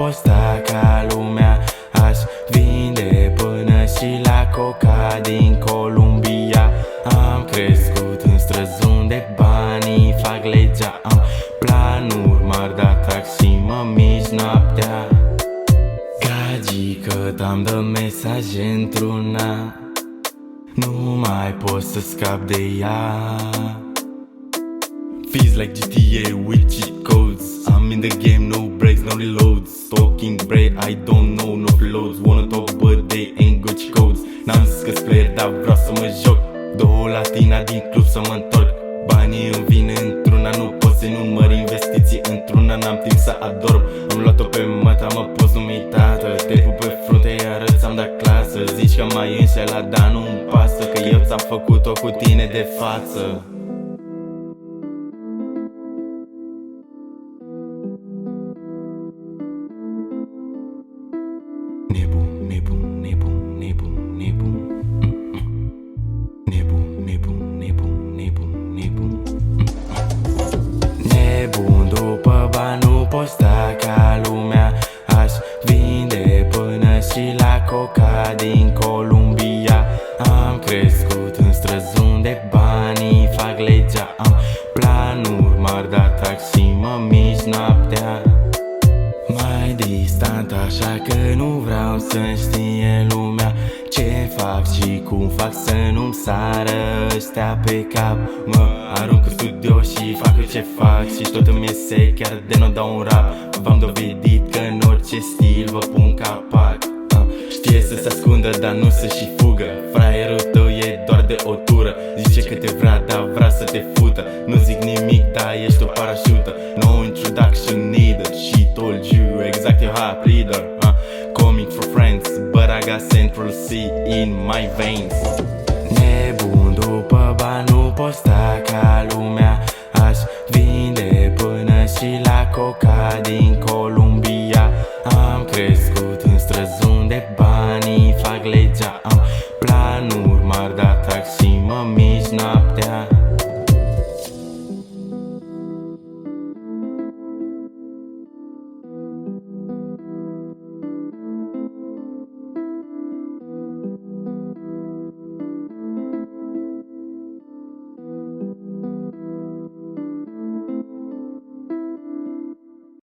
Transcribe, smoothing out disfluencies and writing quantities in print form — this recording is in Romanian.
poți sta ca lumea. Aș vinde până și la coca din Columbia. Am crescut în străzi unde banii fac legea. Am planuri mari de atac și mă mișc noaptea. Gagică, t-am dă mesaje într-una, nu mai pot să scap de ea. Feels like GTA with cheat codes. I'm in the game, no breaks, no reloads. Talking break, I don't know, no flows. Wanna talk but they ain't Gucci codes. N-am zis că-s player, dar vreau să mă joc. Două latina din club să mă întorc. Banii îmi vin într-una, nu pot să număr investiții într-una. N-am timp să adorm, am luat-o pe măta, mă poți numi tată. Te pup pe frunte iar ți-am dat clasă. Zici că m-ai înșelat, dar nu-mi pasă, că eu ți-am făcut-o cu tine de față. Nebun, nebun, nebun, nebun, nebun. Nebun, nebun, nebun, nebun, nebun. Nebun după bani, nu poți sta ca lumea. Aș vinde până și la coca din Columbia. Am crescut în străzi unde banii fac legea. Am planuri mari de atac și mă mișc noaptea. Mai distant, așa că nu vreau să știe lumea ce fac și cum fac să nu-mi sară ăștia pe cap. Mă arunc în studio și fac ce fac și tot îmi iese chiar de n-o dau un rap. V-am dovedit că în orice stil vă pun capac. Știe să se ascundă, dar nu să și fugă. Fraierul tău e doar de o tură. Zice că te vrea, dar vrea să te fută. Nu zic nimic, dar ești o parașută. No introduction needed. She told you exactly how I plead her. Coming for friends, but I got Central C in my veins. Nebun după bani, nu poți sta ca lumea.